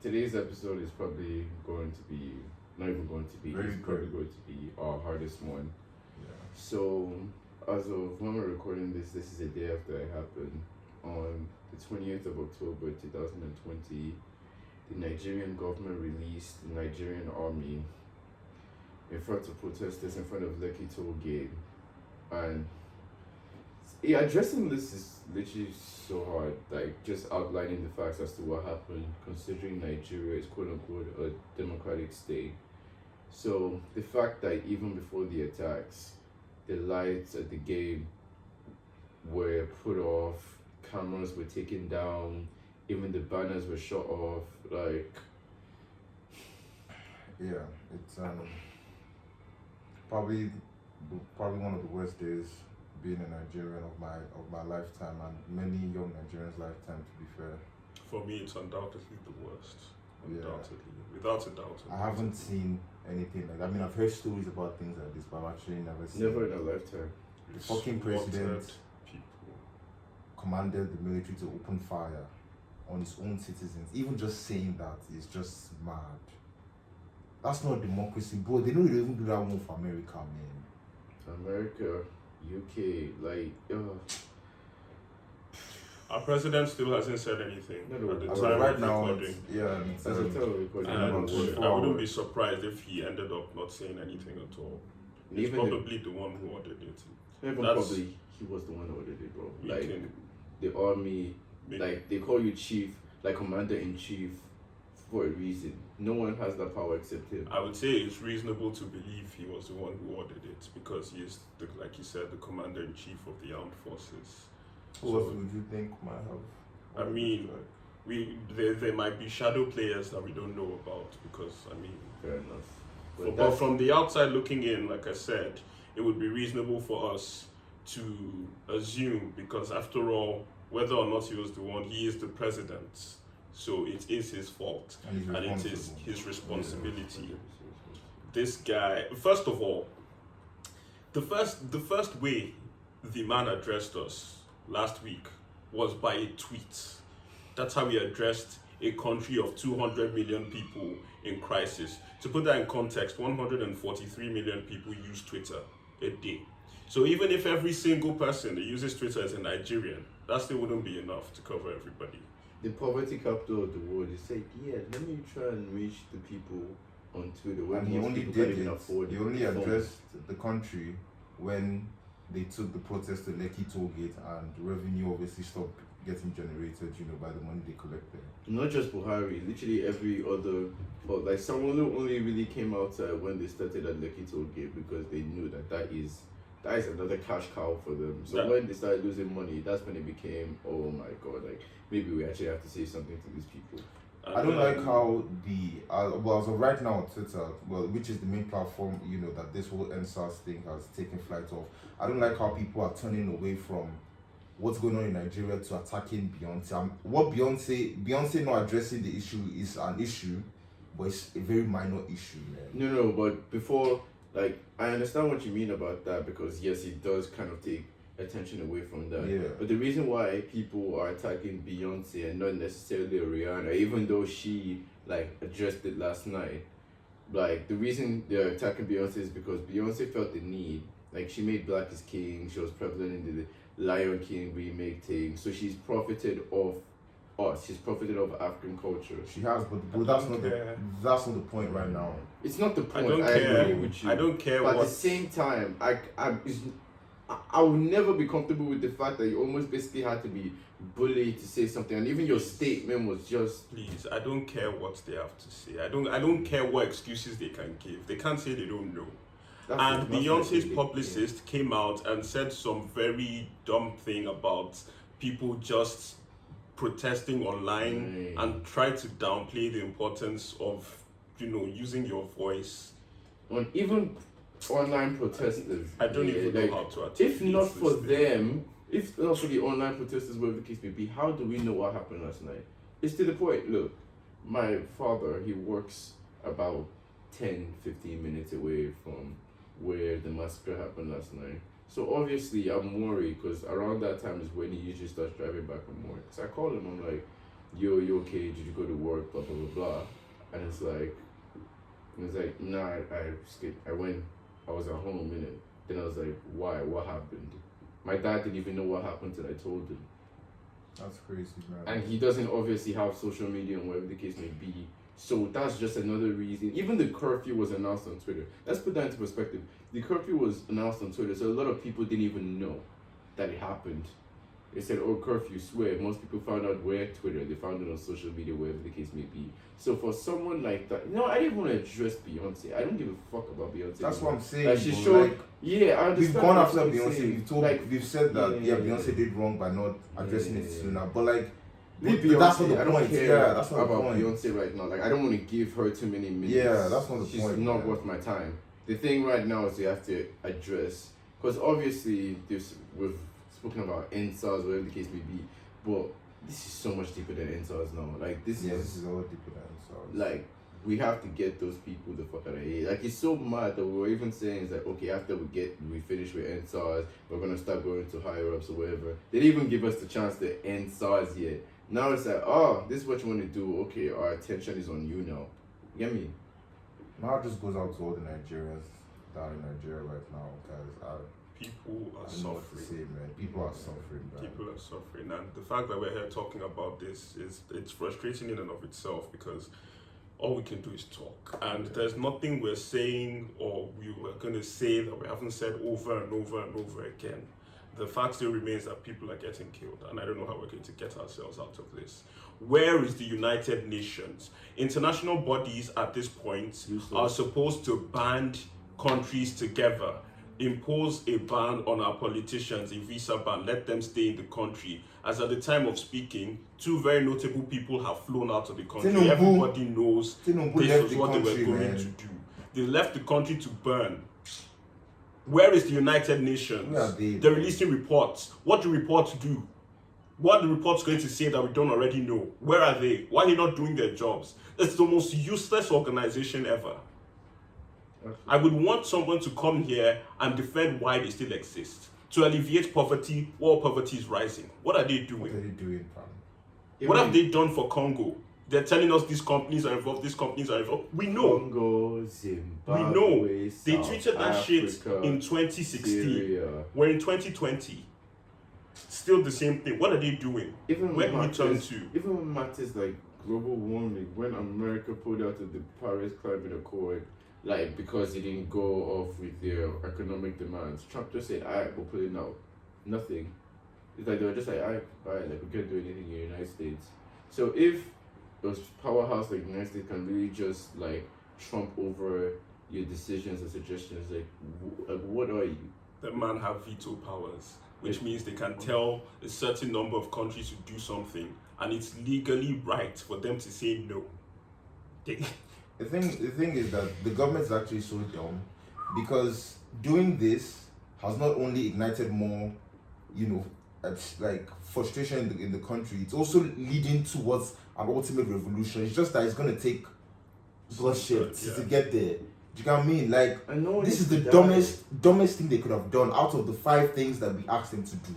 today's episode is probably going to be not even going to be. Very It's probably good. going to be our hardest one. Yeah. So, as of when we're recording this is a day after it happened. On the 28th of October 2020, the Nigerian government released the Nigerian army in front of protesters in front of Lekki Toll Gate. And yeah, addressing this is literally so hard. Like, just outlining the facts as to what happened, considering Nigeria is quote unquote a democratic state. So, the fact that even before the attacks, the lights at the gate were put off, cameras were taken down, even the banners were shut off. Like, Yeah, it's probably probably one of the worst days being a Nigerian of my lifetime, and many young Nigerians' lifetime, to be fair. For me, it's undoubtedly the worst. Yeah. Undoubtedly. Without a doubt. I haven't seen anything like that. I mean, I've heard stories about things like this, but I've actually never seen. never in a lifetime. The fucking president People. commanded the military to open fire on his own citizens. Even just saying that is just mad. That's not democracy, bro. They don't even do that one for America, man. America, UK, like, Our president still hasn't said anything No, no, at the As time of right of now, recording. it's as a time of recording, And I'm about not 24 sure. I wouldn't be hours. surprised if he ended up not saying anything at all. He's Even probably the one who ordered it. even that's- probably he was the one who ordered it, bro. You Like, can the army, make- like, they call you chief, like commander in chief, for a reason. No one has that power except him. I would say it's reasonable to believe he was the one who ordered it because he is, like you said, the commander in chief of the armed forces. Who else would you think might have? I mean, there might be shadow players that we don't know about because Fair enough. but that's- from the outside looking in, like I said, it would be reasonable for us to assume because after all, whether or not he was the one, he is the president, so it is his fault and and it is responsible. his responsibility. This guy, first of all, the first way the man addressed us last week was by a tweet. That's how he addressed a country of 200 million people in crisis. To put that in context, 143 million people use Twitter a day. So even if every single person that uses Twitter is a Nigerian, that still wouldn't be enough to cover everybody. The poverty capital of the world, he said, yeah, let me try and reach the people on Twitter. Where And he most only people did can't even it. afford He it. only Phone. addressed the country when they took the protest to Lekki Toll Gate, and revenue obviously stopped getting generated, by the money they collected. Not just Buhari, literally every other, but like someone who only really came out when they started at Lekki Toll Gate because they knew that is another cash cow for them. So Yeah. when they started losing money, that's when it became, oh my god, like maybe we actually have to say something to these people. I don't like how as of right now on Twitter, which is the main platform, that this whole NSAS thing has taken flight off. I don't like how people are turning away from what's going on in Nigeria to attacking Beyonce. What Beyonce not addressing the issue is an issue, but it's a very minor issue, man. No, but before, like, I understand what you mean about that because yes, it does kind of take attention away from that. Yeah. But the reason why people are attacking Beyonce and not necessarily Rihanna, even though she like addressed it last night, like the reason they're attacking Beyonce is because Beyonce felt the need. Like she made Black is King, she was prevalent in the Lion King remake thing, so she's profited off us. She's profited off African culture. She has, but that's not the point right now. It's not the I point. don't I care. agree with you. I don't care But what. at the same time, I will never be comfortable with the fact that you almost basically had to be bullied to say something, and even your statement was just. Please, I don't care what they have to say. I don't care what excuses they can give. They can't say they don't know. And Beyonce's publicist came out and said some very dumb thing about people just protesting online and try to downplay the importance of, using your voice. On even online protesters. I don't even know like, how to articulate if not this for thing. them, if not for the online protesters, whatever the case may be, how do we know what happened last night? It's to the point, look, my father, he works about 10-15 minutes away from where the massacre happened last night. So obviously I'm worried because around that time is when he usually starts driving back from work. So I call him, I'm like, yo, you okay? Did you go to work? Blah blah blah blah. And it's like, nah, I went. I was at home, innit? Then I was like, why? What happened? My dad didn't even know what happened till I told him. That's crazy, man. And he doesn't obviously have social media and whatever the case may be. So that's just another reason. Even the curfew was announced on Twitter. Let's put that into perspective. The curfew was announced on Twitter, so a lot of people didn't even know that it happened. They said, oh, curfew, swear. Most people found out where Twitter. They found it on social media, wherever the case may be. So for someone like that, I didn't want to address Beyonce. I don't give a fuck about Beyonce. That's what I'm saying. Like, she bro. showed, Like, yeah, I understand. we've gone after what you're Beyonce. saying. We've said that yeah, Beyonce did wrong by not addressing it sooner. But like, Leave but that's not Beyonce. the I don't point. care Yeah, that's not the about point. Beyonce right now. Like, I don't want to give her too many minutes. Yeah, that's not the She's point. not man. worth my time. The thing right now is you have to address, because obviously we've spoken about NSARS, whatever the case may be, but this is so much deeper than NSARS now. Like, this is all deeper than SARS. like, we have to get those people the fuck out of here. Like, it's so mad that we were even saying, it's like, okay, after we finish with NSARS, we're gonna start going to higher ups or whatever. They didn't even give us the chance to end SARS yet. Now it's like, oh, this is what you want to do. Okay, our attention is on you now. You get me? My heart just goes out to all the Nigerians that are in Nigeria right now, guys. People are I don't know what to say, suffering. man. People are suffering, man. People are suffering, and the fact that we're here talking about this it's frustrating in and of itself, because all we can do is talk, and there's nothing we're saying or we were going to say that we haven't said over and over and over again. The fact still remains that people are getting killed, and I don't know how we're going to get ourselves out of this. Where is the United Nations? International bodies at this point are supposed to band countries together, impose a ban on our politicians, a visa ban, let them stay in the country. As at the time of speaking, two very notable people have flown out of the country. Tinubu. Everybody knows Tinubu this left was the what they country, were going man. to do. They left the country to burn. Where is the United Nations? Where are they, They're bro? releasing reports. What do reports do? What are the reports going to say that we don't already know? Where are they? Why are they not doing their jobs? It's the most useless organization ever. I would want someone to come here and defend why they still exist. To alleviate poverty while poverty is rising. What are they What doing? are they doing, fam? What have they done for Congo? They're telling us these companies are involved, these companies are involved. We know. Congo, Zimbabwe, We know. They South tweeted that shit Africa, in 2016. Syria. We're in 2020. Still the same thing. What are they doing? Even Where when do we turn matters, to? even when matters like global warming, when America pulled out of the Paris Climate Accord, like because it didn't go off with their economic demands, Trump just said, "Alright, we're pulling out." Nothing. It's like they were just like, "Alright, like we can't do anything in the United States." So if those powerhouse like the United States can really just like trump over your decisions and suggestions, like what are you? The man have veto powers, which means they can tell a certain number of countries to do something, and it's legally right for them to say no. The thing is that the government is actually so dumb, because doing this has not only ignited more, it's like frustration in the country. It's also leading towards an ultimate revolution. It's just that it's gonna take bloodshed to get there. Do you know what I mean? Like, I know this is the die. dumbest thing they could have done out of the 5 things that we asked them to do.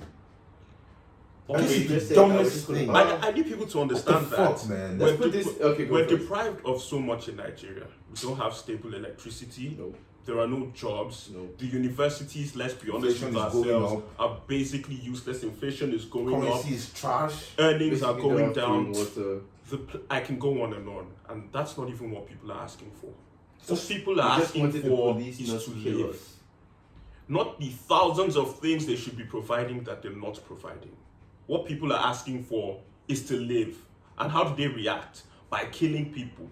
This is just the said, dumbest thing. I need people to understand What the that fuck, man? Let's we're, put this. Okay, go we're first. deprived of so much in Nigeria. We don't have stable electricity. No. There are no jobs. No. The universities, let's be honest Inflation with is going ourselves, are basically useless. Inflation is going up. Currency is trash. Earnings are Basically, going they have down. clean water. I can go on, and that's not even what people are asking for. What people We are just asking wanted the for police is not to to kill live. us. Not the thousands of things they should be providing that they're not providing. What people are asking for is to live. And how do they react? By killing people.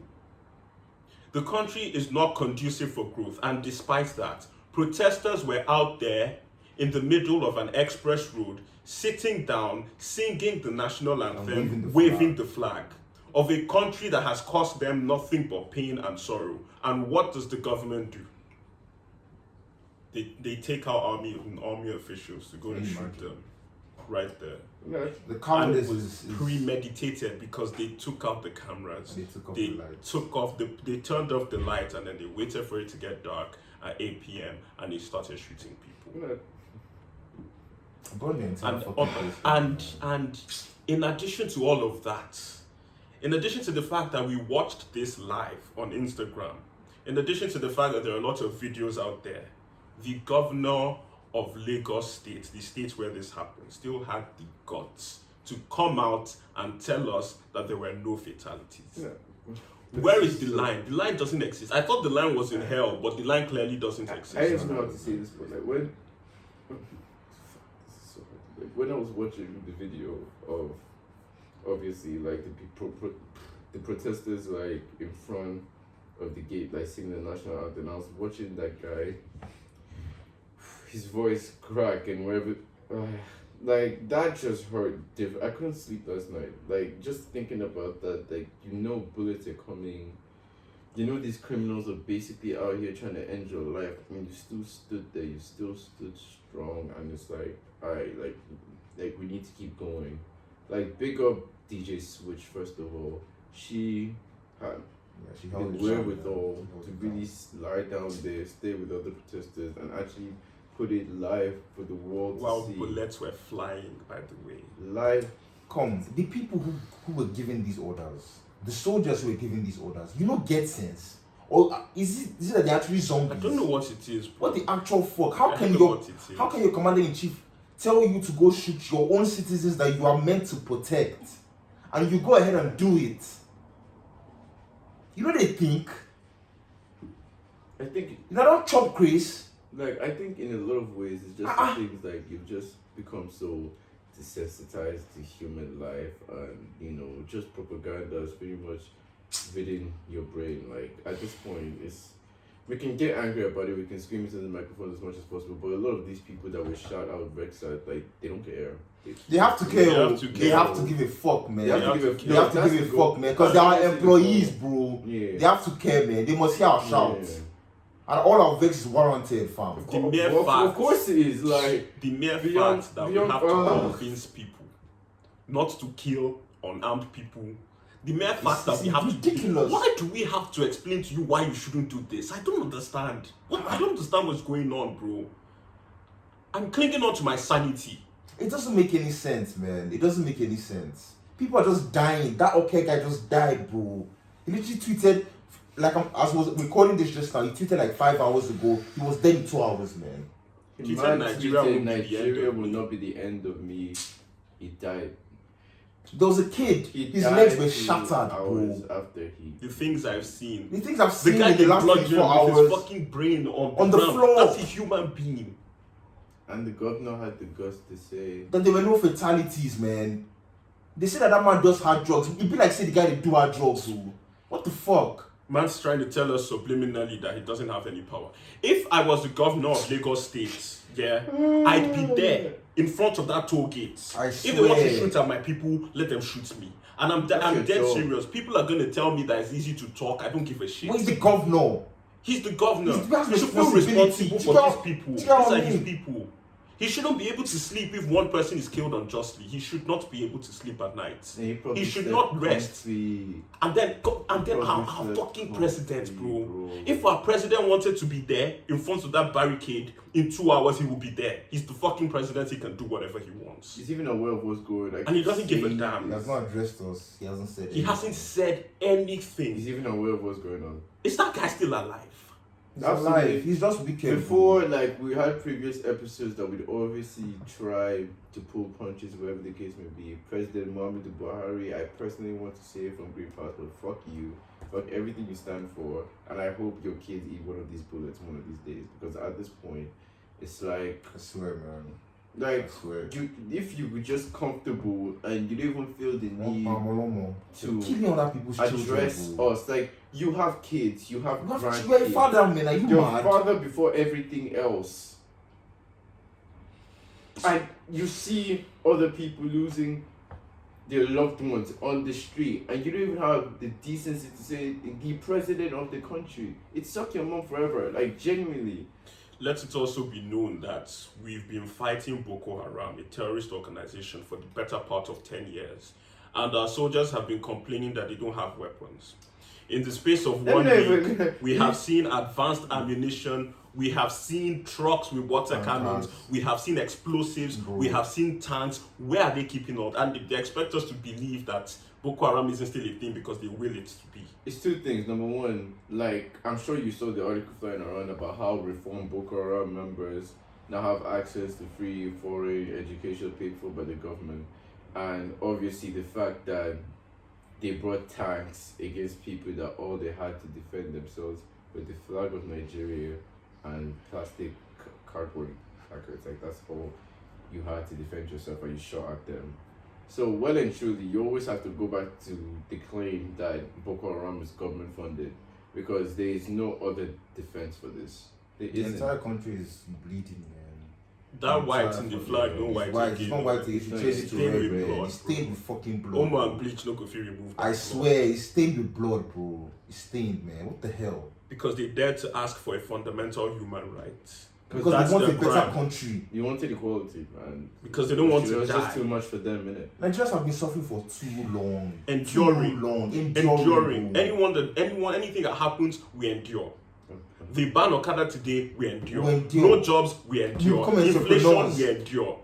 The country is not conducive for growth, and despite that, protesters were out there in the middle of an express road, sitting down, singing the national anthem, waving the flag of a country that has cost them nothing but pain and sorrow. And what does the government do? They take out army officials to go and shoot them right there. Yeah. The And cowardice it was is premeditated, because they took out the cameras. They took off the lights. They turned off the lights, and then they waited for it to get dark at 8 p.m. and they started shooting people. Yeah. burn the entire fucking place. And in addition to all of that, in addition to the fact that we watched this live on Instagram, in addition to the fact that there are a lot of videos out there, the governor of Lagos State, the state where this happened, still had the guts to come out and tell us that there were no fatalities. Yeah. Where is the line? The line doesn't exist. I thought the line was in hell, but the line clearly doesn't exist. I don't know how to say this, but like when I was watching the video of obviously like the protesters like in front of the gate like singing the national anthem, I was watching that guy, his voice crack and wherever, like that just hurt. I couldn't sleep last night. Like just thinking about that, like bullets are coming. These criminals are basically out here trying to end your life. I mean, you still stood there. You still stood strong, and it's like, alright, like we need to keep going. Like big up DJ Switch first of all. She had the wherewithal to really lie down there, stay with other protesters, and actually put it live for the world While to see. bullets were flying, by the way. Live. Come, the people who were giving these orders, the soldiers who were giving these orders, get sense? Or is it that they're actually zombies? I don't know what it is. Bro. What the actual fuck? I don't know what it is. How can your commander-in-chief tell you to go shoot your own citizens that you are meant to protect, and you go ahead and do it? They think? I think Don't chop Chris. like I think in a lot of ways it's just the things like you've just become so desensitized to human life, and just propaganda is pretty much within your brain. Like at this point we can get angry about it, we can scream into the microphone as much as possible, but a lot of these people that were shot out Rexat, like they don't care. They have to care. They have to They have to give a fuck, man. They have to give a fuck, man. Because they are employees, bro. Yeah. They have to care, man. They must hear our shouts. Yeah. And all our vex is warranted, fam. The mere Well, fact, of course it is. Like the mere beyond- fact that beyond- we have to convince people not to kill unarmed people. The mere fact that we have ridiculous. Why do we have to explain to you why you shouldn't do this? I don't understand. I don't understand what's going on, bro. I'm clinging on to my sanity. It doesn't make any sense, man. It doesn't make any sense. People are just dying. That okay guy just died, bro. He literally tweeted, like as I was recording this just now, he tweeted like 5 hours ago. He was dead in 2 hours, man. He said Nigeria will not be the end of me. He died. There was a kid. His died legs were 2 shattered, hours bro. after he. The things I've seen. The things I've The seen guy in the last bludgeoned 24 with hours his fucking brain on the ground. floor. That's a human being. And the governor had the guts to say that there were no fatalities, man. They say that man just had drugs. It'd be like say the guy that do hard drugs, bro. What the fuck? Man's trying to tell us subliminally that he doesn't have any power. If I was the governor of Lagos State, I'd be there in front of that toll gate. If they want to shoot at my people, let them shoot me. And I'm dead serious. People are going to tell me that it's easy to talk. I don't give a shit. Where's the governor? He's the governor. He He should feel responsible for these people. These are his people. He shouldn't be able to sleep if one person is killed unjustly. He should not be able to sleep at night. He should not rest. And then our fucking president, bro. If our president wanted to be there in front of that barricade in 2 hours, he will be there. He's the fucking president. He can do whatever he wants. he's even aware of what's going on. And he doesn't give a damn. He has not addressed us. He hasn't said He hasn't said anything. He's even aware of what's going on. Is that guy still alive? He's alive. He's just wicked. Before, like, we had previous episodes that we'd obviously try to pull punches, wherever the case may be. President Muhammadu Buhari, I personally want to say from Green Passport, fuck you. Fuck everything you stand for. And I hope your kids eat one of these bullets one of these days. Because at this point, it's like... I swear, man. Like, I swear. if you were just comfortable and you don't even feel the need to killing other people's address children, us, like, you have kids, you have grandkids. You're a father, man. Are you Your mad? father before everything else. And you see other people losing their loved ones on the street, and you don't even have the decency to say the president of the country. It suck your mom forever, like genuinely. Let it also be known that we've been fighting Boko Haram, a terrorist organization, for the better part of 10 years. And our soldiers have been complaining that they don't have weapons. In the space of 1 week, we have seen advanced ammunition, we have seen trucks with water cannons, we have seen explosives, we have seen tanks. Where are they keeping all? And they expect us to believe that Boko Haram isn't still a thing because they will it to be. It's two things. Number one, like, I'm sure you saw the article flying around about how reformed Boko Haram members now have access to free foreign education paid for by the government. And obviously the fact that they brought tanks against people that all they had to defend themselves with the flag of Nigeria and plastic cardboard placards. Like, that's all you had to defend yourself, and you shot at them. So, well and truly, you always have to go back to the claim that Boko Haram is government funded, because there is no other defense for this. There The isn't. entire country is bleeding, man. That white in the flag, no white White, again. it's not white. If you It's change it to stained red, with red, blood, it's stained with fucking blood. Omo and bleach no go fit remove that I blood. swear, it's stained with blood, bro. It's stained, man. What the hell? Because they dared to ask for a fundamental human right. Because That's they want a their better crime. country. You wanted equality, man. Because they don't want It to was just die. too much for them, innit? Nigerians have been suffering for too long. Enduring. Too long. Enduring. Bro. Anything that happens, we endure. They ban Okada today, we endure. We endure. No jobs, we endure. come and Inflation, support us. we endure.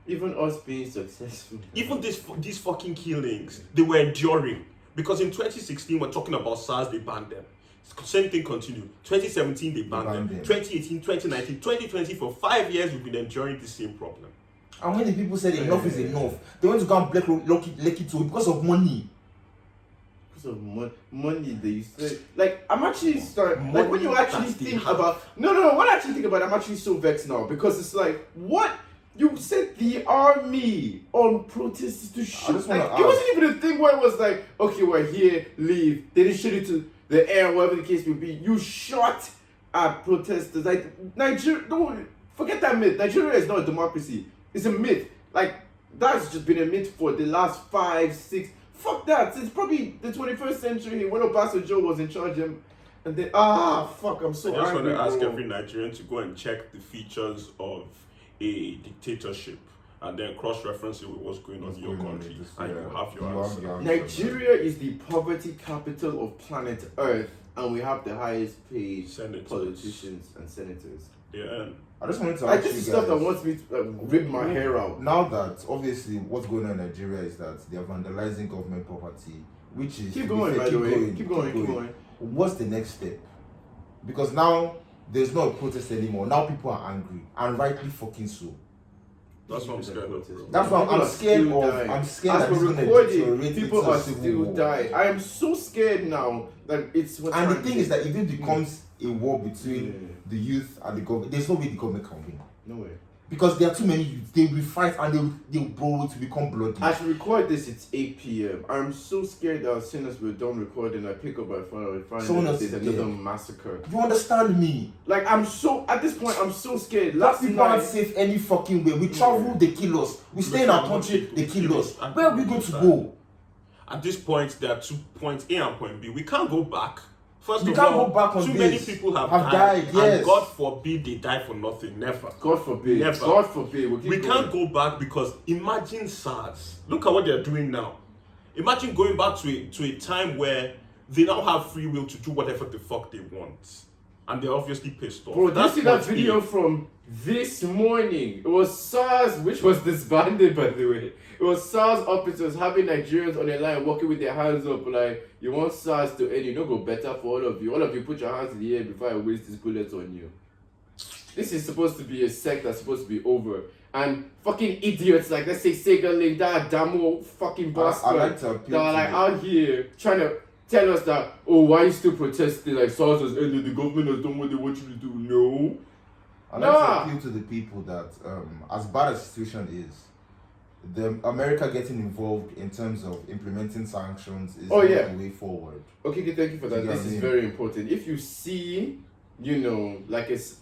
Even us being successful. Even these fucking killings, they were enduring. Because in 2016, we're talking about SARS, they banned them. Same thing continued. 2017, they banned them. 2018, 2019, 2020, for 5 years, we've been enduring the same problem. And when the people said enough is enough, they went to go and black Lekki Toll because of money. Because of money, they said. Like, I'm actually starting. Like, when you Money actually that they think have. about. No, when I actually think about it, I'm actually so vexed now. Because it's like, what? You sent the army on protests to shoot. just wanna Like, it wasn't even a thing where it was like, okay, we're here, leave. They didn't shoot it to the air, whatever the case may be. You shot at protesters. Like, Nigeria, don't forget that myth. Nigeria is not a democracy. It's a myth. Like, that's just been a myth for the last 5, 6. Fuck that. It's probably the 21st century when Obasanjo was in charge. And then, fuck, I'm so I just want angry, to ask bro. every Nigerian to go and check the features of a dictatorship and then cross-reference it with what's going on in your country, and you have your answer. Nigeria is the poverty capital of planet Earth, and we have the highest paid Senators. politicians and senators. Yeah. I just wanted to Like, ask this you is stuff that guys, wants me to rip my hair out. now that obviously what's going on in Nigeria is that they are vandalizing government property, which is Keep to be going, fair, by the way. Keep going. What's the next step? Because now there's no protest anymore. Now people are angry, and rightly fucking so. That's what I'm scared of, bro. That's why People I'm are scared still of. dying. I'm scared As that we're it's going to recording, deteriorate people into a are civil still war. dying. I am so scared now that it's what's And the happening. thing is that if it becomes a war between the youth and the government, there's no way the government can win. No way. Because there are too many youths. They will fight and they'll blow to become bloody. As we record this, it's 8 p.m. I'm so scared that as soon as we're done recording, I pick up my phone and find Someone that else there's is another dead. massacre. You understand me? Like, at this point, I'm so scared. Last Last people aren't night, safe any fucking way. We travel, they kill us. We stay in our country, they kill us. Where are we going to go? At this point, there are 2 points A and point B. We can't go back. First We of can't all, go back on too this. many people have died, yes. and God forbid they die for nothing. Never. God forbid. Never. God forbid. We'll keep We going. can't go back because imagine SARS. Look at what they're doing now. Imagine going back to a time where they now have free will to do whatever the fuck they want. And they're obviously pissed off. Bro, did you That's see that point video A. from this morning? It was SARS, which was disbanded, by the way. It was SARS officers having Nigerians on the line walking with their hands up like, you want SARS to end, you know, go better for all of you. All of you put your hands in the air before I waste this bullet on you. This is supposed to be a sect that's supposed to be over. And fucking idiots like, let's say, Sega Link, that Damo fucking bastard, I like to that appeal are to like you. out here trying to tell us that, oh, why are you still protesting? Like, SARS has ended, the government has done what they want you to do. No. I like to appeal to the people that, as bad as the situation is, the America getting involved in terms of implementing sanctions is not the way forward. Okay, thank you for that. You get This what I is mean? very important. If you see, you know, like it's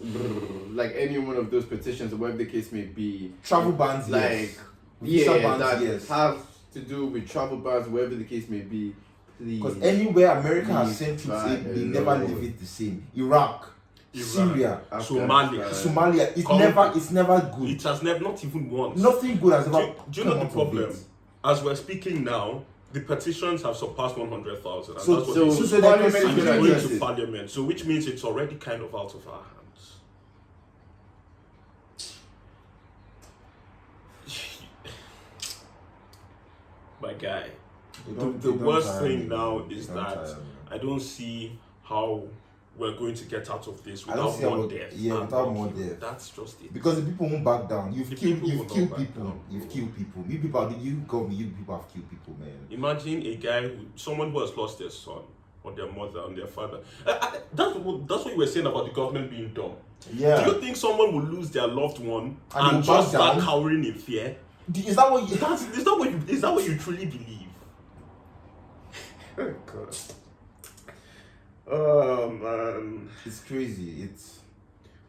like any one of those petitions or whatever the case may be, Travel bans, like yes. Visa bans, that yes. have to do with travel bans, whatever the case may be. Please. Because anywhere America has Please sent troops try in, they and never know. leave it the same. Iraq, Syria, Somalia. Somalia. Congo. It's never good. It has never, not even once. Nothing good has ever. Do you know come the out of problem? it. As we're speaking now, the petitions have surpassed 100,000. So- That's what so- it so is. they're Parliament considering And it's gonna going address to it. parliament, so which means it's already kind of out of our hands. My guy, The worst thing now is that I don't see how we're going to get out of this without more death. Yeah, without more death. That's just it. Because the people won't back down. You've killed people. You've killed people. You people have killed people, man. Imagine a guy, someone who has lost their son or their mother and their father. That's what you were saying about the government being dumb. Yeah. Do you think someone will lose their loved one And and just start cowering in fear? Is that what you... Is that what you truly believe? Oh God. Oh man. It's crazy.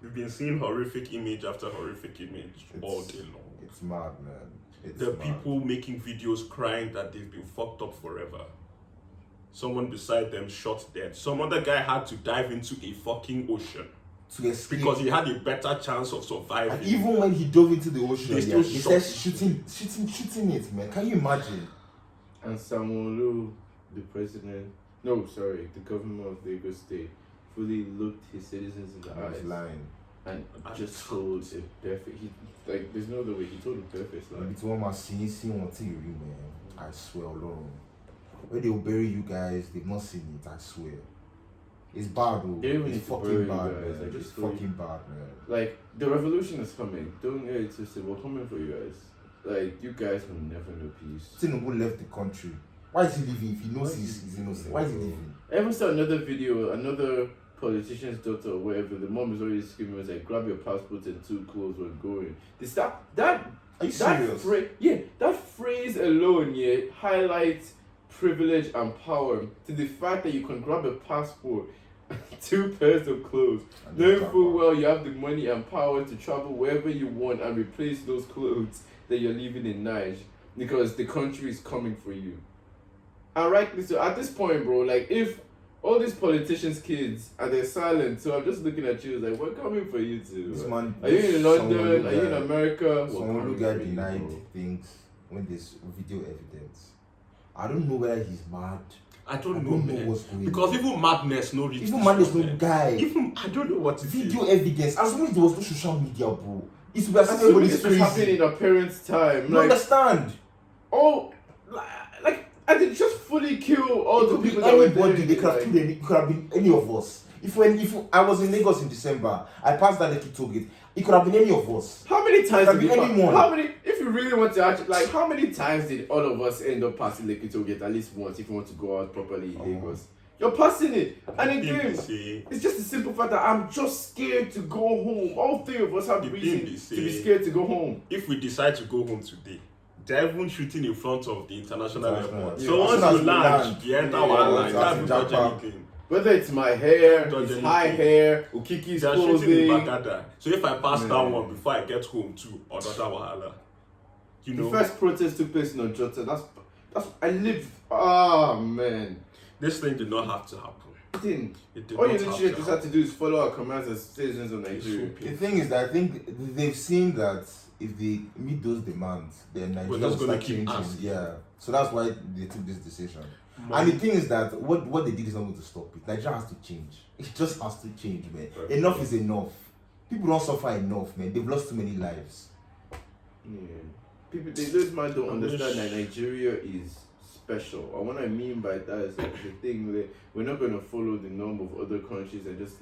We've been seeing horrific image after horrific image all day long. It's mad, man. There are people making videos crying that they've been fucked up forever. Someone beside them shot dead. Some other guy had to dive into a fucking ocean to escape because he had a better chance of surviving. And even when he dove into the ocean, they he started shooting it, man. Can you imagine? And Sanwo-Olu, the governor of Lagos State, fully looked his citizens in the eyes. Lying. And just told a perfect. There's no other way. He told a perfect lie. It's one man seeing one thing, man. I swear, Lord. When they will bury you guys, they've not seen it. I swear. It's bad, though. It's fucking bad, man. It's fucking bad, man. Like, the revolution is coming. Don't get it twisted. We're coming for you guys. Like, you guys will never know peace. Tinubu left the country. Why is he leaving if he knows he's innocent? Why is he leaving? I ever saw another video, another politician's daughter or whatever, the mom is already screaming, was like, grab your passport and 2 clothes, we're going. Are you serious? That phrase alone, highlights privilege and power to the fact that you can grab a passport and 2 pairs of clothes, knowing full well you have the money and power to travel wherever you want and replace those clothes that you're leaving in Niger because the country is coming for you. And rightly so, at this point, bro, like, if all these politicians' kids and they're silent, so I'm just looking at you like, we're coming for you too. Are you in London? Are you in America? Someone who got denied things when there's video evidence. I don't know whether he's mad. I don't know what's going on. Because even madness no reach. Even madness no guy. Even I don't know what to video evidence. As long as there was no social media, bro. It's where everybody's crazy. Happening in our parents' time. You understand? Oh, like, and they just fully kill all the people that anybody, were there. They could have been any of us. If I was in Lagos in December, I passed that Lekki Toll Gate. It could have been any of us. How many times did anyone? If you really want to actually, like, how many times did all of us end up passing Lekki Toll Gate? At least once, if you want to go out properly in Lagos. You're passing it. And again, it's just a simple fact that I'm just scared to go home. All 3 of us have reason to be scared to go home. If we decide to go home today, they're even shooting in front of the international airport. Yeah. So once you land, you enter one, you can't touch anything. Whether it's my hair, it's high hair, Ukiki's clothing. Shooting in Bagada. So if I pass that one before I get home too, another wahala. You know. The first protest took place in Ojota. That's I lived. Ah, man. This thing did not have to happen. It did. All you literally just have to do is follow our commands as citizens of Nigeria. The thing is that I think they've seen that if they meet those demands, then Nigeria will start changing. Yeah. So that's why they took this decision. And the thing is that what they did is not going to stop it. Nigeria has to change. It just has to change, man. Okay. Enough is enough. People don't suffer enough, man. They've lost too many lives. Yeah. Those man don't understand that Nigeria is special. And what I mean by that is like the thing that we're not going to follow the norm of other countries and just,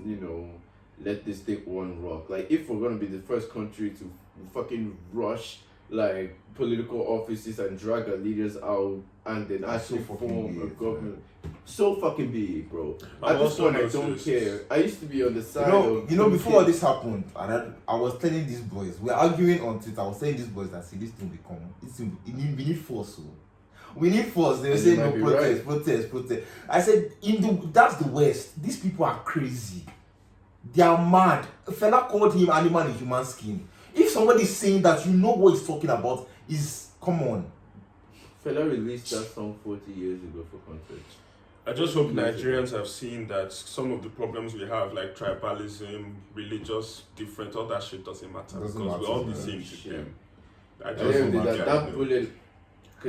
let this take one rock. Like, if we're going to be the first country to fucking rush like political offices and drag our leaders out and then actually form a government, so fucking big, bro. At this point, I don't care. I used to be on the side of before all this happened, and I was telling these boys, we're arguing on Twitter. I was telling these boys that see this thing we need force. So we need force. They were saying no, protest. I said that's the West. These people are crazy. They are mad. A fella called him animal in human skin. If somebody is saying that, you know what he's talking about, come on. Fella released that song 40 years ago for context. I just hope Nigerians have seen that some of the problems we have, like tribalism, religious difference, all that shit doesn't matter because we're all the same to them.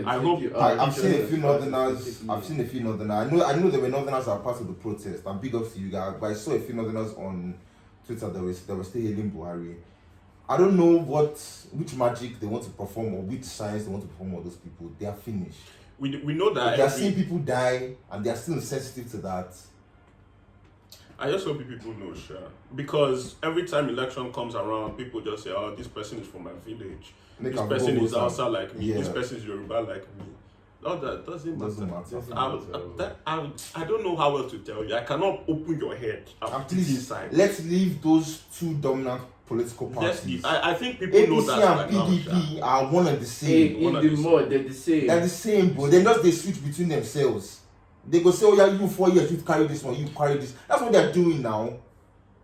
I hope. I've seen a few Northerners. I know there were Northerners that are part of the protest. I'm big up to you guys, but I saw a few Northerners on Twitter that were still hailing Buhari. I don't know which magic they want to perform or which science they want to perform on those people. They are finished. We know that They are seeing people die, and they are still sensitive to that. I just hope people know, sure. Because every time election comes around, people just say, oh, this person is from my village. Make This am person go is vote am. Hausa like me. Yeah. This person is Yoruba like me. No, that doesn't matter. I don't know how else to tell you. I cannot open your head And to this please, side. let's leave those two dominant political parties. I think people know APC that. and PDP are one and the same. In the mud, they're the same. They're the same, but they just they switch between themselves. They go say, oh yeah, you 4 years, you carry this one, you carry this. That's what they're doing now.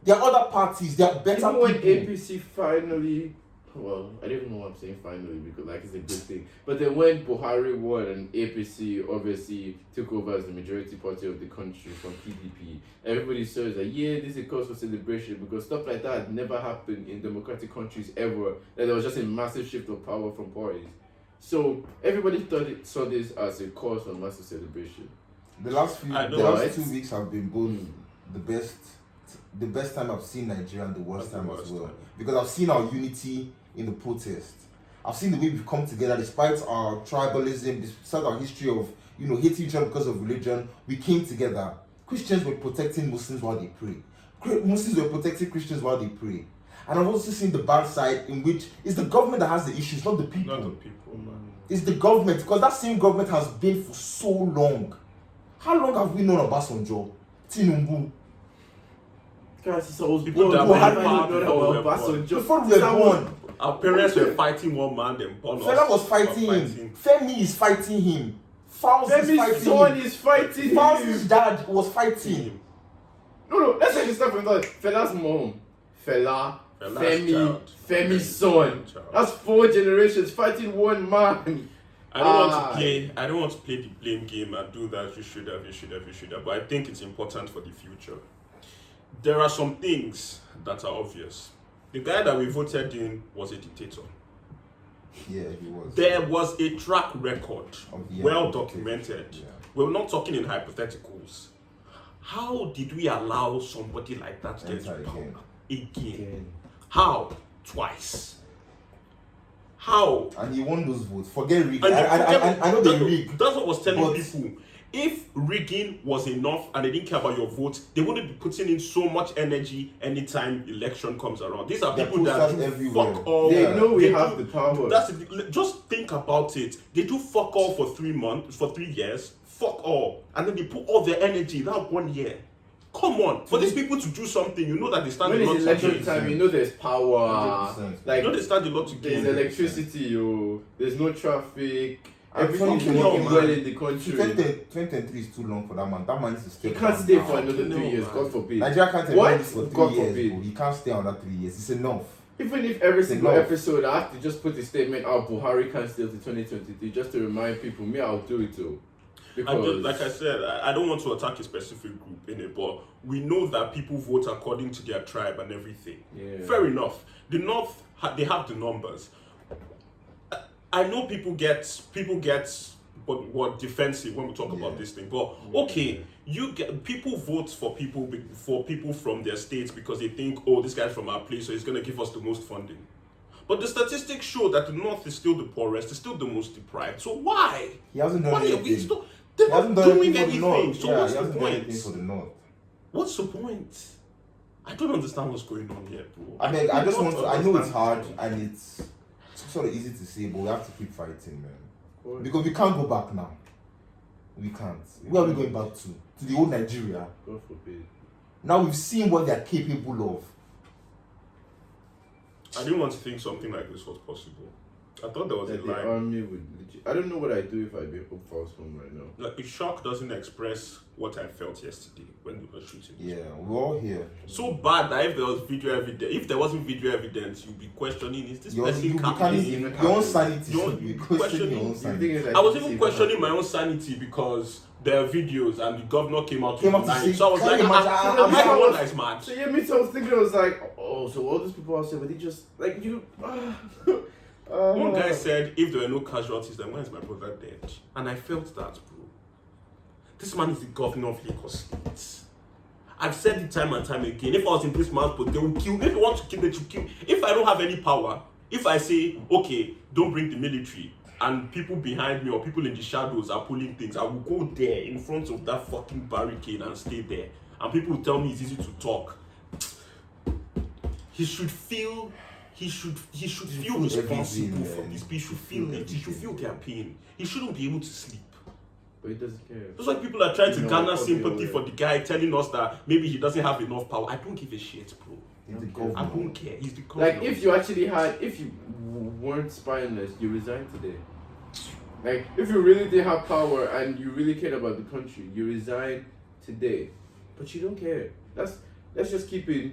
There are other parties, they are better Even people. when APC finally, well, I don't even know what I'm saying finally because like it's a good thing. But then when Buhari won and APC obviously took over as the majority party of the country from PDP, everybody says that yeah, this is a cause for celebration because stuff like that had never happened in democratic countries ever. That there was just a massive shift of power from parties. So everybody saw this as a cause for massive celebration. The last 2 weeks have been both the best time I've seen Nigeria and the worst time as well. Because I've seen our unity in the protest. I've seen the way we've come together despite our tribalism, despite our history of hating each other because of religion. We came together. Christians were protecting Muslims while they pray. Muslims were protecting Christians while they pray. And I've also seen the bad side in which it's the government that has the issues, not the people. Not the people, man. It's the government, because that same government has been for so long. How long have we known Obasanjo, Tinubu? Guys, it's always People that before we were born. Our parents were fighting one man, then born Fela was fighting him. Femi is fighting him. Femi's son is fighting him. Fauzi's dad was fighting him. No, let's say this stuff from that. Fela's mom, Femi's son. That's 4 generations fighting one man. I don't want to play the blame game and do that. You should have. But I think it's important for the future. There are some things that are obvious. The guy that we voted in was a dictator. Yeah, he was. There was a track record, well documented. Yeah. We're not talking in hypotheticals. How did we allow somebody like that to get to power again? How? Twice. How? And he won those votes. Forget rigging. I know they rigged. That's what I was telling people. If rigging was enough and they didn't care about your vote, they wouldn't be putting in so much energy anytime election comes around. These are people that do everywhere. Fuck all. They know we have the power. Just think about it. They do fuck all for 3 months, for 3 years. Fuck all. And then they put all their energy in that 1 year. Come on. For these people to do something, you know that they stand a lot to gain. When it's election time, you know there's power. 100%. Like, you know they stand a lot to gain. There's electricity, there's no traffic. Everything's working well in the country. 2023 is too long for that man. That man needs to stay. He can't stay for another 3 years, God forbid. Nigeria can't what? For 3 God years, forbid. bro. He can't stay on that 3 years. It's enough. Even if every single episode I have to just put a statement out, Buhari can't stay till 2023, just to remind people, me, I'll do it too. Because like I said, I don't want to attack a specific group in it, but we know that people vote according to their tribe and everything. Yeah. Fair enough. The North, they have the numbers. I know people get what defensive when we talk about this thing, but okay, people vote for people from their states because they think, oh, this guy's from our place, so he's gonna give us the most funding. But the statistics show that the North is still the poorest, is still the most deprived. So why? He hasn't done anything. They're not doing anything. So what's the point? For the North. What's the point? I don't understand what's going on here, bro. I mean, I know it's hard and it's sort of easy to say, but we have to keep fighting, man. Because we can't go back now. We can't. Where are we going back to? To the old Nigeria? God forbid. Now we've seen what they're capable of. I didn't want to think something like this was possible. I thought there was a line. The army would I don't know what I'd do if I'd be Hope Falls home right now. Like, a shock doesn't express what I felt yesterday when we were shooting. Yeah, we're all here. So bad that if there was video evidence, if there wasn't video evidence, you'd be questioning, is this person capable? Your own sanity. You'd be questioning your own sanity. I was even questioning my own sanity because there are videos and the governor came out to say, so I was like, am I the one that's mad? So yeah, me too. I was thinking, I was like, oh, so all these people out there, but they just like you. One guy said, if there were no casualties, then why is my brother dead? And I felt that, bro. This man is the governor of Lagos State. I've said it time and time again. If I was in this man's boat, they will kill. If they want to kill, they should kill. If I don't have any power, if I say, okay, don't bring the military, and people behind me or people in the shadows are pulling things, I will go there in front of that fucking barricade and stay there. And people will tell me it's easy to talk. He should feel responsible for this. He should feel it. He should feel their pain. He shouldn't be able to sleep. But he doesn't care. That's why people are trying to garner sympathy for the guy, telling us that maybe he doesn't have enough power. I don't give a shit, bro. I don't care. He's the governor. Like, if you weren't spineless, you resign today. Like, if you really did have power and you really cared about the country, you resign today. But you don't care. Let's keep it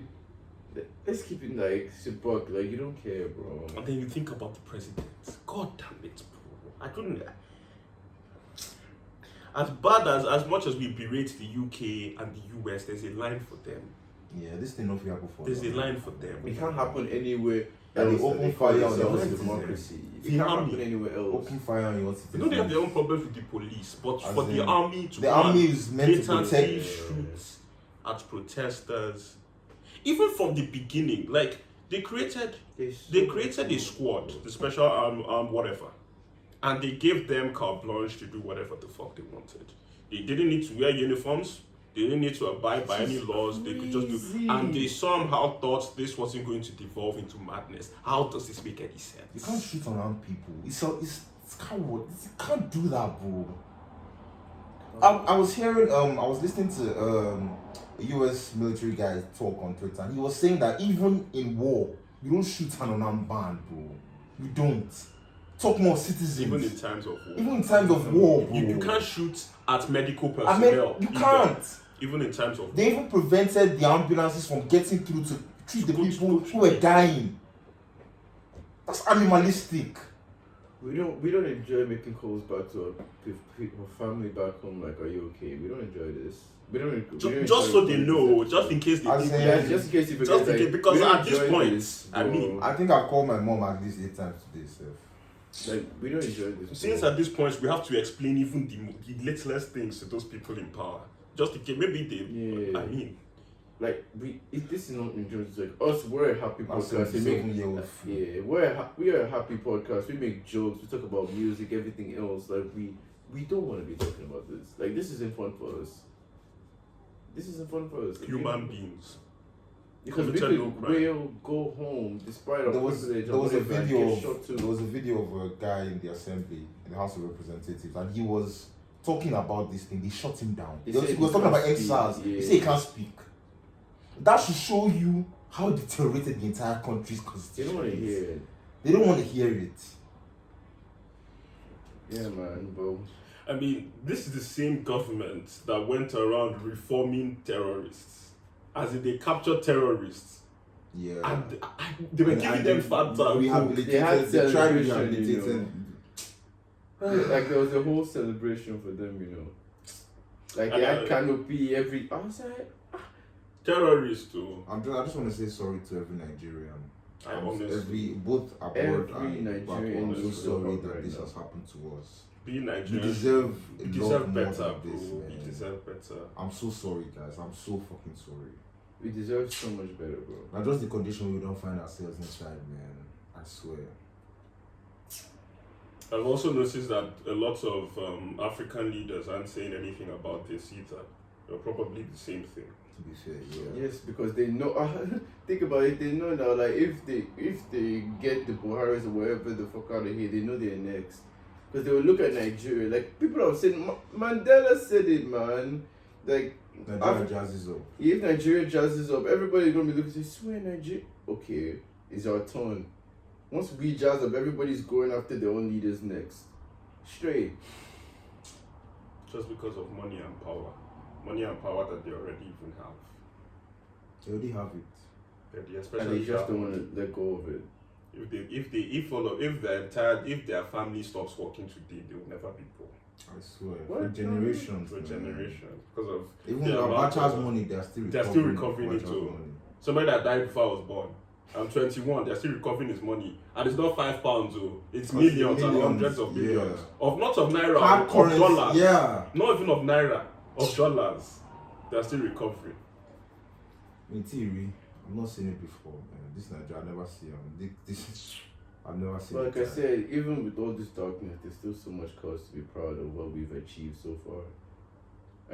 like Sibok. Like, you don't care, bro. And then you think about the president. God damn it, bro. I couldn't. As bad as much as we berate the UK and the US, there's a line for them. Yeah, this thing not happen for There's a line for them. It can't happen anywhere. And they open fire on their your own citizens. democracy. It The can't army. happen anywhere else. Open fire on your They citizens. know they have their own problems with the police, but As for the in, army to the army is meant to blatantly protect. shoot at protesters, even from the beginning, like they created a squad, the special arm whatever, and they gave them carte blanche to do whatever the fuck they wanted. They didn't need to wear uniforms. They didn't need to abide by any laws. They could just do, and they somehow thought this wasn't going to devolve into madness. How does this make any sense? You can't shoot around people. It's coward. You can't do that, bro. I was hearing I was listening to a US military guy talk on Twitter, and he was saying that even in war, you don't shoot an unarmed man, bro. You don't. Talk more citizens. Even in times of war. Even in times of war, bro. You can't shoot at medical personnel. You can't. Even in times of war. They even prevented the ambulances from getting through to treat the people who were dying. That's animalistic. We don't enjoy making calls back to our family back home. Like, are you okay? We don't enjoy this. We don't Just so they know, just in case they think. Yeah, just in case you forget. Just in case, because at this point, I mean, I think I've called my mom at least 8 times today, sir. Like, we don't enjoy this. Since at this point we have to explain even the littlest things to those people in power. Just in case, maybe they. Yeah. I mean, like, if this is not enjoying, it's like us. We're a happy podcast. We are a happy podcast. We make jokes. We talk about music, everything else. Like, we don't want to be talking about this. Like, this isn't fun for us. This isn't fun for us. human beings. Because we will go home despite our privilege. There was a video of a guy in the assembly, in the House of Representatives, and he was talking about this thing. They shut him down. He was talking about NSAS. He said he can't speak. That should show you how deteriorated the entire country's constitution. They don't want to hear it. They don't want to hear it. Yeah, man, bro. I mean, this is the same government that went around reforming terrorists. As in, they captured terrorists. Yeah. And they were giving them fat time. They tried to rehabilitate them. Like, there was a whole celebration for them, you know. Like, they had canopy every. I was like, terrorists too. I just want to say sorry to every Nigerian. Both abroad every and back Nigerian home. I'm so sorry that right this now. has happened to us. Being Nigerian, You deserve better, more bro. than this, man. You deserve better. I'm so sorry, guys. I'm so fucking sorry. we deserve so much better, bro. Now, just the condition we don't find ourselves inside, man. I swear. I've also noticed that a lot of African leaders aren't saying anything about this either. They're probably the same thing. To be fair, yeah. Yes, because they know. Think about it. They know now. Like, if they get the Buharis or wherever the fuck out of here, they know they're next. Because they will look at Nigeria. Like, people have said, Mandela said it, man. Like, Nigeria jazzes up. if Nigeria jazzes up, everybody's gonna be looking. Swear Nigeria. Okay, it's our turn. Once we jazz up, everybody's going after their own leaders next. Straight. Just because of money and power. Money and power that they already even have. They already have it. They And especially they just don't want to let go of it. If their family stops working today, they will never be poor. I swear. What? For generations. For man. generations. Because of Even the with amount Abacha's of- money, they're still recovering it Abacha's too. money. somebody that died before I was born. I'm 21, they're still recovering his money. And it's not £5, oh. It's millions and hundreds of millions. Yeah. Of not of naira, Hard of currency, dollars. yeah. Not even of naira, of dollars. They're still recovering. In theory, I've not seen it before. Man. This Nigeria, I never see this. I've never seen. Like I said, even with all this darkness, there's still so much cause to be proud of what we've achieved so far.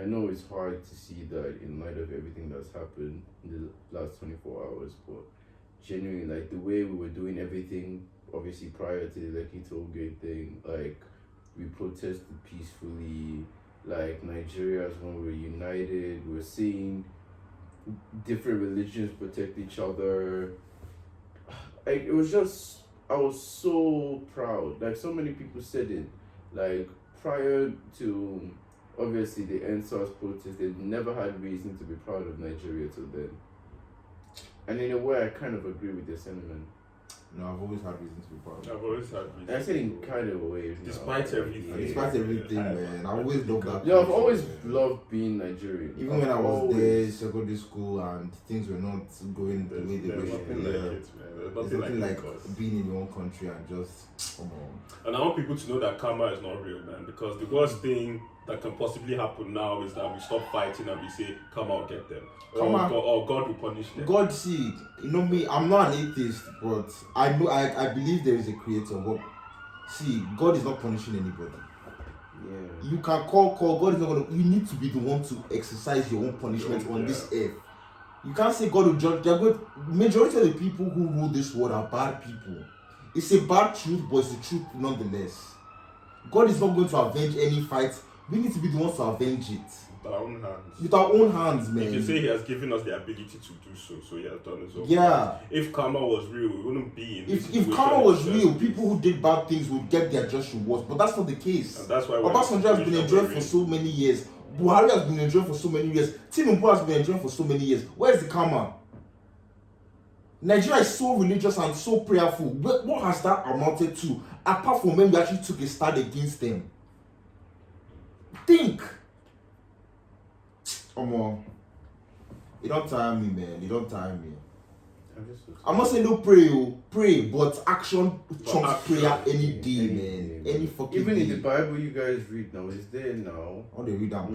I know it's hard to see that in light of everything that's happened in the last 24 hours, but genuinely, like the way we were doing everything, obviously prior to the Lekki Toll Gate thing, like we protested peacefully, like Nigerians when we were united, we were seeing different religions protect each other. Like it was just, I was so proud. Like so many people said it, like prior to obviously the NSAS protest, they never had reason to be proud of Nigeria till then. And in a way, I kind of agree with their sentiment. No, I've always had reason to be proud. I've always had reason. I said in kind of a way. Despite everything. Despite everything, man, I always loved that. Yeah, I've country, always man. loved being Nigerian. Even when I was there, secondary school, and things were not going the way they There's were. nothing like it, man. There's There's nothing like like being in your own country and just come on. And I want people to know that karma is not real, man. Because the worst thing that can possibly happen now is that we stop fighting and we say, "Come out, get them," or God will punish them. God, see, you know me. I'm not an atheist, but I know I believe there is a creator. But see, God is not punishing anybody. Yeah. You can call. God is not gonna. You need to be the one to exercise your own punishment on this earth. You can't say God will judge. Majority of the people who rule this world are bad people. It's a bad truth, but it's the truth nonetheless. God is not going to avenge any fight. We need to be the ones to avenge it. With our own hands. With our own hands, man. You can say He has given us the ability to do so, so He has done His own. Yeah. If karma was real, we wouldn't be in this If situation karma was in the real, first place. people who did bad things would get their just rewards. But that's not the case. And that's why Obasanjo has been enjoying for so many years. Buhari has been enjoying for so many years. Tinubu has been enjoying for so many years. Where's the karma? Nigeria is so religious and so prayerful. What has that amounted to? Apart from when we actually took a stand against them. Think. Come on. You don't tire me, man. You don't tire me. I'm not saying don't pray, but action trumps prayer any day, man. Any fucking Even day. in the Bible you guys read now, is there now? I don't read that,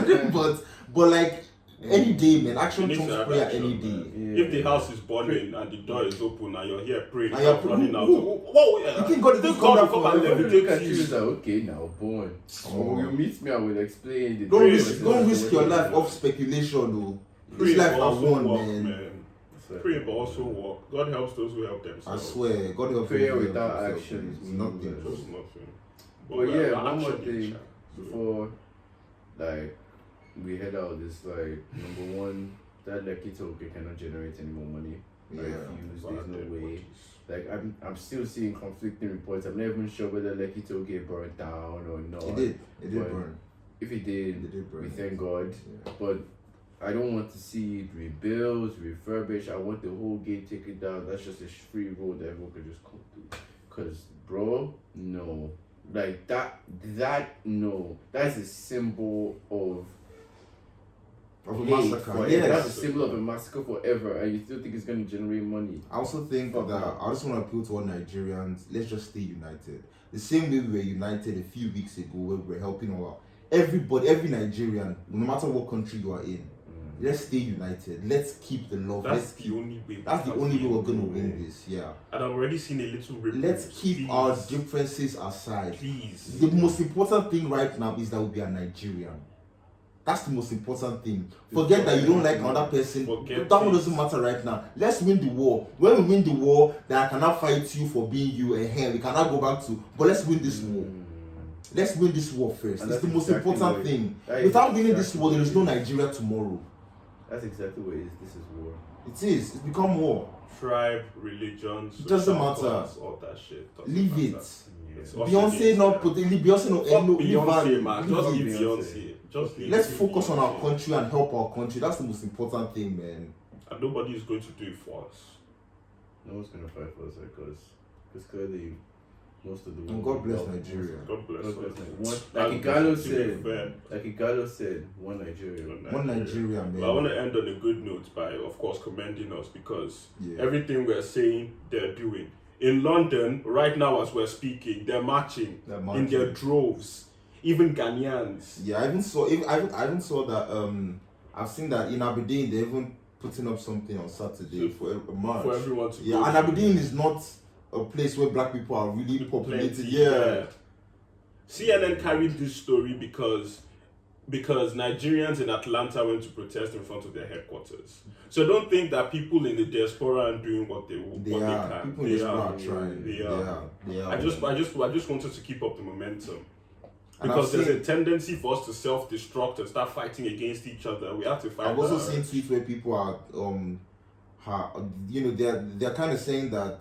It was but like any day, man. Action You need trumps to have prayer action, any man. day. Yeah. If the house is burning and the door is open and you're here praying, And you're running out. who- Whoa, yeah. You think God is Think going to God come will back come for and If you look at levitate you, it's you. like, okay, now, born. Oh. You meet me, I will explain the Don't difference. risk your life off speculation, though. Pray This life but I also won, walk, man. Pray but also walk. God helps those who help I themselves. swear, God help Prayer you without yourself, action man. is It's nothing. meaningless. Just nothing. But we yeah, are one more action in thing chat, so- before, like, we head out is like, number one, that Lekki Toll Gate cannot generate any more money. I Yeah. refuse. There's Bad no dead way. bodies. Like I'm still seeing conflicting reports. I'm not even sure whether Lekki Toll Gate burned down or not. It did But burn. If it It did, did burn. we thank God. Yeah. But I don't want to see it rebuilt, refurbished. I want the whole gate taken down. That's just a free road that everyone could just come through. Cause bro, no. Like no. That's a symbol of Of a hate massacre. forever. Yes. That's a symbol of a massacre forever, and you still think it's gonna generate money. I also think that I just want to appeal to all Nigerians. Let's just stay united. The same way we were united a few weeks ago, where we were helping everybody, every Nigerian, no matter what country you are in. Let's stay united. Let's keep the love. That's Let's the keep. only way. That's the only way we're gonna win this. Yeah. And I've already seen a little ripple. Let's keep Please. our differences aside. Please. The most important thing right now is that we are Nigerian. That's the most important thing. Forget that you don't like another person. Forget That one it. doesn't matter right now. Let's win the war. When we win the war, then I cannot fight you for being you and him. We cannot go back to. But let's win this war. Let's win this war first. And It's the that's most exactly important what- thing. that is Without winning this exactly war, there what is no it is. Nigeria tomorrow. That's exactly what it is. This is war. It is. It's become war. Tribe, religion, It doesn't social matter. class, all that shit. Doesn't Leave matter. it. It's Beyonce us not against put Beyonce no them. no Fuck Beyonce, man. Just leave leave it. Beyonce. Just leave Let's leave focus on our Beyonce. country and help our country. That's the most important thing, man. And nobody is going to do it for us. No one's gonna fight for us because clearly most of the And world God bless love- Nigeria. God bless God bless us. Nigeria. One, And like Igalo to be said, fair, one Nigeria. One Nigeria, man. But I want to end on a good note by, of course, commending us because Yeah. everything we're saying, they're doing. In London, right now as we're speaking, they're marching They're in marching. their droves. Even Ghanaians. Yeah, I even saw that. I've seen that in Aberdeen they're even putting up something on Saturday So for a march. For everyone to Yeah, go and to. Aberdeen is not a place where black people are really populated. Plenty, Yeah. CNN carried this story because Nigerians in Atlanta went to protest in front of their headquarters. So don't think that people in the diaspora are doing what they can. People in the diaspora are trying. They are. I just wanted to keep up the momentum. And Because I've there's a tendency for us to self-destruct and start fighting against each other. We have to fight. I've also seen tweets where people are, they're kind of saying that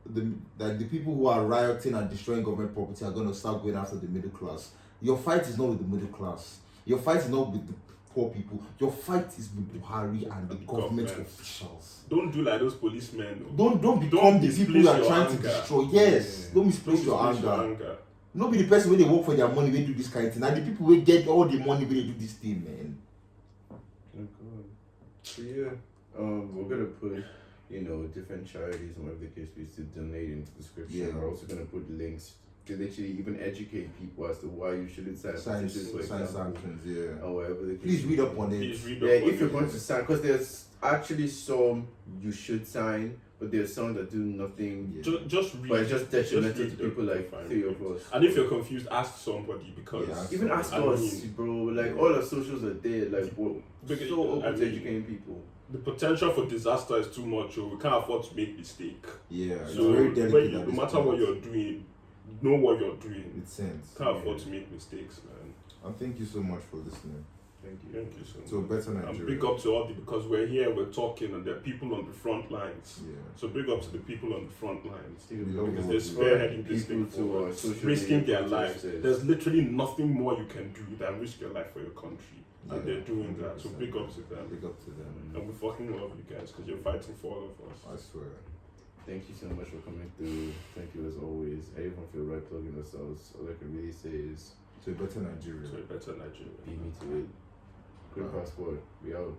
the people who are rioting and destroying government property are going to start going after the middle class. Your fight is not with the middle class. Your fight is not with the poor people. Your fight is with Buhari and the government officials. Don't do like those policemen. Don't become the people you are trying anger. to destroy. Yes, don't misplace your anger. Not be the person where they work for their money, they do this kind of thing. And the people will get all the money when they do this thing, man. So yeah, we're gonna put, different charities and whatever the case is to donate in the description. Yeah. We're also gonna put links to literally even educate people as to why you shouldn't sign petitions, for Sign example, sanctions, yeah. or whatever the case. Please read up on it. If you're going to sign, because there's actually some you should sign, but there's some that do nothing. Yeah. Just read. But it's just detrimental read to people like fine. 3 of us. And if you're confused, ask somebody because Even ask us, bro. Like all our socials are there. Like we're so open to educating people. The potential for disaster is too much. We can't afford to make mistake. Yeah, So it's very delicate. no matter what you're doing, know what you're doing. It sense. Can't afford to make mistakes, man. And thank you so much for listening. Thank you. Thank you so much. So better Nigeria. And big up to all because we're here, we're talking, and there are people on the front lines. Yeah. So big up to the people on the front lines love because what they're we do. spearheading this People thing to forward, social risking media their lives. protesters. There's literally nothing more you can do than risk your life for your country, and they're doing that. So 100%. big up to them. Big up to them. And we fucking love you guys because you're fighting for all of us. I swear. Thank you so much for coming through. Thank you as always. I even feel right plugging ourselves. All I can really say is To a better Nigeria. So a better Nigeria. beat me to it. Good passport. We out.